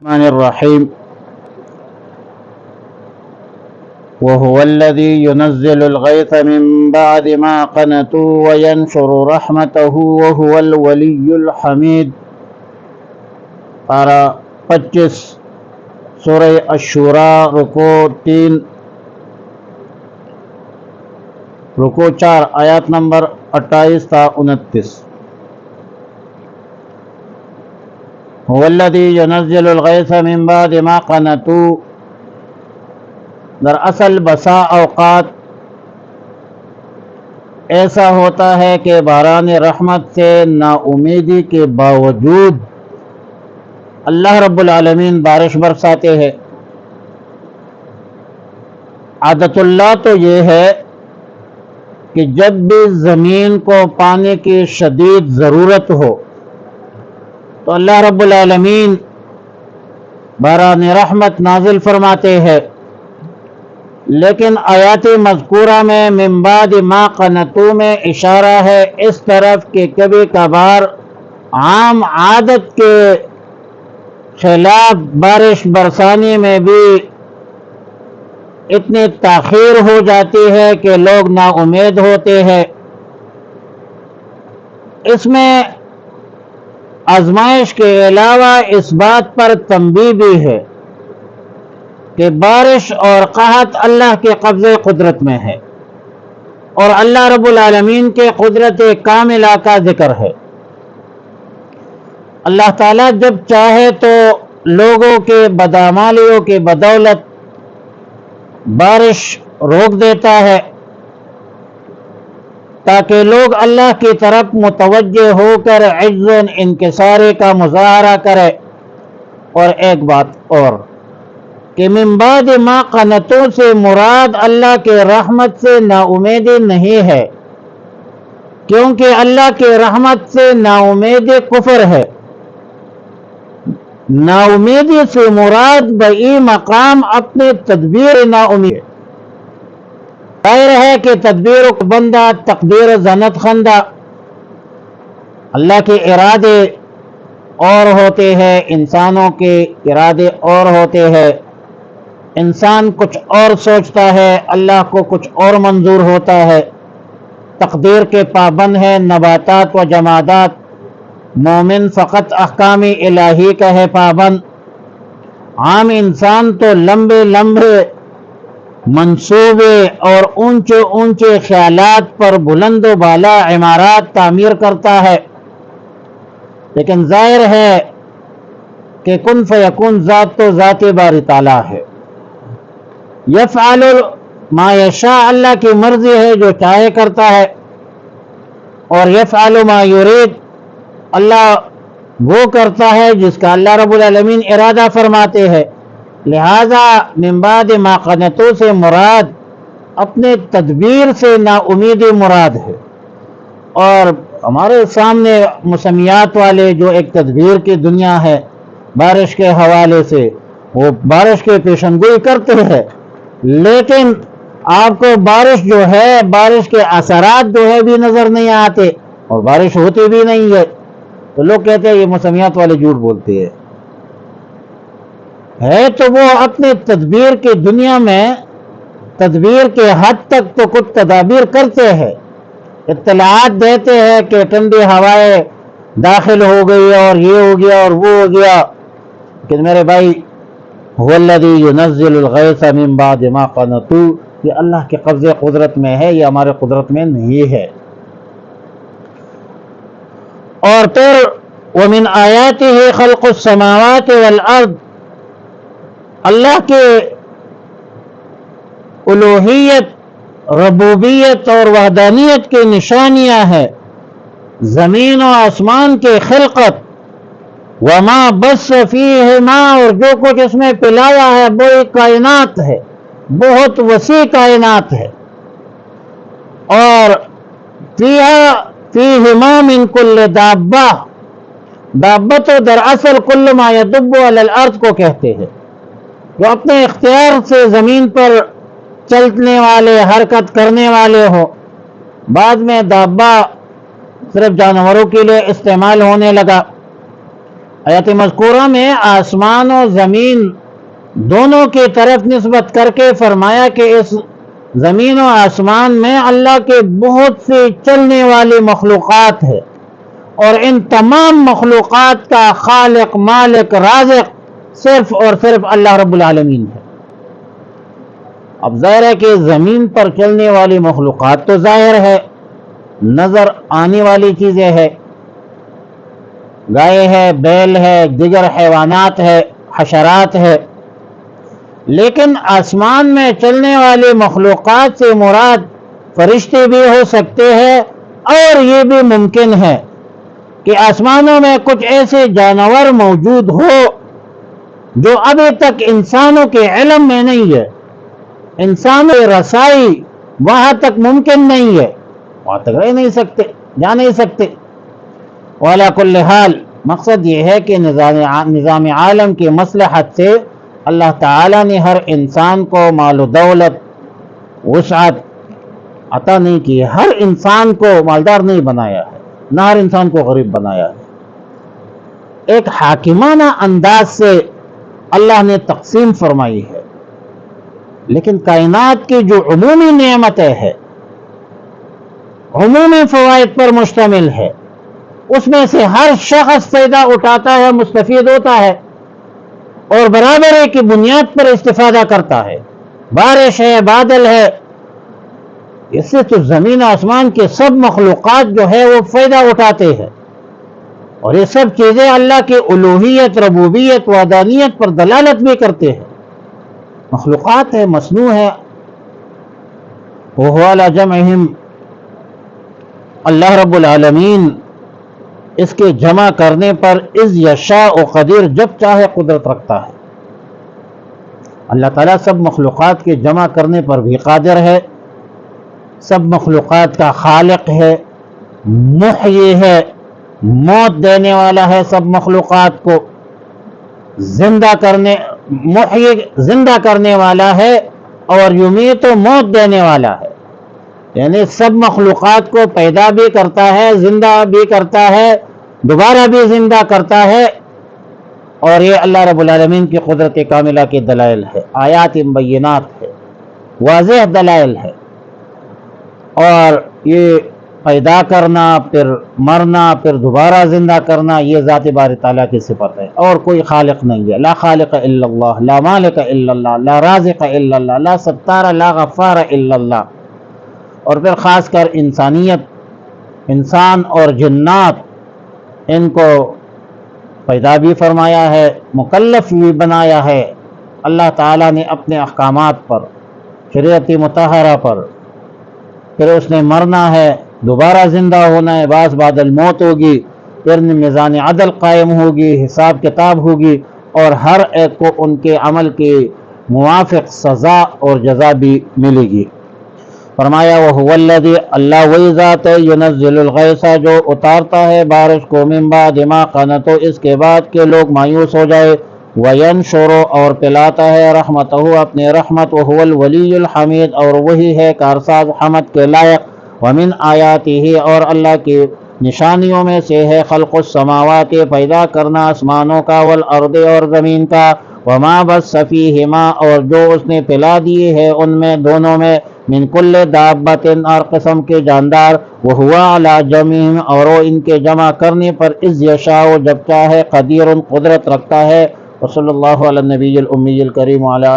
الرحمن الرحيم وهو الذي ينزل الغيث من بعد ما قنطوا وينشر رحمته وهو الولي الحميد۔ پارہ 25 سورہ الشورى رکوع 3 رکوع 4 آیات نمبر 28 تا 29۔ هو الذي ينزل الغيث من بعد ما قنطوا، دراصل بسا اوقات ایسا ہوتا ہے کہ باران رحمت سے نا امیدی کے باوجود اللہ رب العالمین بارش برساتے ہیں۔ عادت اللہ تو یہ ہے کہ جب بھی زمین کو پانی کی شدید ضرورت ہو تو اللہ رب العالمین باران رحمت نازل فرماتے ہیں، لیکن آیات مذکورہ میں من بعد ما قنطوا میں اشارہ ہے اس طرف کہ کبھی کبھار عام عادت کے خلاف بارش برسانے میں بھی اتنی تاخیر ہو جاتی ہے کہ لوگ نا امید ہوتے ہیں۔ اس میں آزمائش کے علاوہ اس بات پر تنبیہ بھی ہے کہ بارش اور قحط اللہ کے قبضے قدرت میں ہے اور اللہ رب العالمین کے قدرت کاملہ کا ذکر ہے۔ اللہ تعالیٰ جب چاہے تو لوگوں کے بدعمالیوں کی بدولت بارش روک دیتا ہے تاکہ لوگ اللہ کی طرف متوجہ ہو کر عجز و انکساری کا مظاہرہ کرے۔ اور ایک بات اور کہ من بعد ما قنطوا سے مراد اللہ کے رحمت سے نا امیدی نہیں ہے، کیونکہ اللہ کے رحمت سے نا امیدی کفر ہے۔ نا امیدی سے مراد بئی مقام اپنے تدبیر نا امید۔ ظاہر ہے کہ تدبیر و بندہ تقدیر زنت خندہ، اللہ کے ارادے اور ہوتے ہیں، انسانوں کے ارادے اور ہوتے ہیں۔ انسان کچھ اور سوچتا ہے، اللہ کو کچھ اور منظور ہوتا ہے۔ تقدیر کے پابند ہیں نباتات و جمادات، مومن فقط احکام الہی کا ہے پابند۔ عام انسان تو لمبے لمبے منصوبے اور اونچے اونچے خیالات پر بلند و بالا عمارات تعمیر کرتا ہے، لیکن ظاہر ہے کہ کن فیکون ذات تو ذات باری تعالیٰ ہے۔ یفعل ما یشاء، اللہ کی مرضی ہے جو چاہے کرتا ہے، اور یفعل ما یرید، اللہ وہ کرتا ہے جس کا اللہ رب العالمین ارادہ فرماتے ہیں۔ لہذا من بعد ما قنطوا سے مراد اپنے تدبیر سے نا امیدی مراد ہے۔ اور ہمارے سامنے مسمیات والے جو ایک تدبیر کی دنیا ہے بارش کے حوالے سے، وہ بارش کے پیشن گوئی کرتے ہیں، لیکن آپ کو بارش جو ہے، بارش کے اثرات جو ہے بھی نظر نہیں آتے اور بارش ہوتی بھی نہیں ہے، تو لوگ کہتے ہیں یہ مسمیات والے جھوٹ بولتے ہیں۔ ہے تو وہ اپنے تدبیر کی دنیا میں تدبیر کے حد تک تو کچھ تدابیر کرتے ہیں، اطلاعات دیتے ہیں کہ ٹھنڈی ہوائیں داخل ہو گئی اور یہ ہو گیا اور وہ ہو گیا، لیکن میرے بھائی هو الذی ينزل الغیث من بعد ما قنطوا، یہ اللہ کے قبضے قدرت میں ہے، یہ ہمارے قدرت میں نہیں ہے۔ اور پھر ومن آیاتہ خلق السماوات والارض، اللہ کے الوہیت، ربوبیت اور وحدانیت کی نشانیاں ہیں زمین و آسمان کے خلقت، وما بث فیہما، اور جو کچھ اس میں پلایا ہے وہ ایک کائنات ہے، بہت وسیع کائنات ہے۔ اور فیہما من کل دابہ، دابت دراصل کل ما یدب علی الارض کو کہتے ہیں، جو اپنے اختیار سے زمین پر چلنے والے، حرکت کرنے والے ہو۔ بعد میں دابہ صرف جانوروں کے لیے استعمال ہونے لگا، آیت مذکورہ میں آسمان و زمین دونوں کی طرف نسبت کر کے فرمایا کہ اس زمین و آسمان میں اللہ کے بہت سی چلنے والی مخلوقات ہے، اور ان تمام مخلوقات کا خالق، مالک، رازق صرف اور صرف اللہ رب العالمین ہے۔ اب ظاہر ہے کہ زمین پر چلنے والی مخلوقات تو ظاہر ہے، نظر آنے والی چیزیں ہے، گائے ہے، بیل ہے، دیگر حیوانات ہے، حشرات ہے، لیکن آسمان میں چلنے والی مخلوقات سے مراد فرشتے بھی ہو سکتے ہیں، اور یہ بھی ممکن ہے کہ آسمانوں میں کچھ ایسے جانور موجود ہو جو ابھی تک انسانوں کے علم میں نہیں ہے، انسانوں کی رسائی وہاں تک ممکن نہیں ہے، وہاں تک رہ نہیں سکتے، جا نہیں سکتے۔ وعلی کل حال مقصد یہ ہے کہ نظام عالم کی مصلحت سے اللہ تعالیٰ نے ہر انسان کو مال و دولت، وسعت عطا نہیں کی ہے، ہر انسان کو مالدار نہیں بنایا ہے، نہ ہر انسان کو غریب بنایا ہے۔ ایک حاکمانہ انداز سے اللہ نے تقسیم فرمائی ہے، لیکن کائنات کی جو عمومی نعمتیں ہیں، عمومی فوائد پر مشتمل ہے، اس میں سے ہر شخص فائدہ اٹھاتا ہے، مستفید ہوتا ہے، اور برابری کی بنیاد پر استفادہ کرتا ہے۔ بارش ہے، بادل ہے، اس سے تو زمین آسمان کے سب مخلوقات جو ہے وہ فائدہ اٹھاتے ہیں، اور یہ سب چیزیں اللہ کی الوہیت، ربوبیت، وحدانیت پر دلالت بھی کرتے ہیں۔ مخلوقات ہے، مصنوع ہے، وَهُوَ عَلَى جَمْعِهِمْ، اللہ رب العالمین اس کے جمع کرنے پر اذ یشاء قدیر، جب چاہے قدرت رکھتا ہے۔ اللہ تعالیٰ سب مخلوقات کے جمع کرنے پر بھی قادر ہے، سب مخلوقات کا خالق ہے، محیی ہے، موت دینے والا ہے، سب مخلوقات کو زندہ کرنے والا ہے، اور یمیت و موت دینے والا ہے، یعنی سب مخلوقات کو پیدا بھی کرتا ہے، زندہ بھی کرتا ہے، دوبارہ بھی زندہ کرتا ہے، اور یہ اللہ رب العالمین کی قدرت کاملہ کے دلائل ہے، آیات بینات ہے، واضح دلائل ہے۔ اور یہ پیدا کرنا، پھر مرنا، پھر دوبارہ زندہ کرنا، یہ ذات باری تعالیٰ کی صفت ہے، اور کوئی خالق نہیں ہے۔ لا خالق الا اللہ، لا مالک الا اللہ، لا رازق الا اللہ، لا ستار، لا غفار الا اللہ۔ اور پھر خاص کر انسانیت، انسان اور جنات، ان کو پیدا بھی فرمایا ہے، مکلف بھی بنایا ہے اللہ تعالیٰ نے اپنے احکامات پر، شریعت مطہرہ پر۔ پھر اس نے مرنا ہے، دوبارہ زندہ ہونا ہے، بعض بعد الموت ہوگی، پھر میزان عدل قائم ہوگی، حساب کتاب ہوگی، اور ہر ایک کو ان کے عمل کے موافق سزا اور جزا بھی ملے گی۔ فرمایا وَهُوَ الَّذِي، اللہ وہی ذات ہے، يُنَزِّلُ الْغَيْثَ، جو اتارتا ہے بارش کو، مِن بَعْدِ مَا قَنَطُوا، اس کے بعد کہ لوگ مایوس ہو جائے، وَيَنْشُرُ، اور پلاتا ہے، رحمتہ، اپنے رحمت، وَهُوَ الْوَلِيُّ الْحَمِيدُ، اور وہی ہے کارساز حمد کے لائق۔ وَمِنْ آیاتہ، اور اللہ کی نشانیوں میں سے ہے، خلق السماوات، پیدا کرنا آسمانوں کا، والارض، اور زمین کا، وما بث فیہما، اور جو اس نے پلا دیے ہے ان میں دونوں میں، من کل دابۃ، ہر قسم کے جاندار، وہو علی جمعہم، اور وہ ان کے جمع کرنے پر اذ یشاء، جب چاہے، قدیر، قدرت رکھتا ہے۔ وصلی اللہ علی النبی الامی الکریم وعلی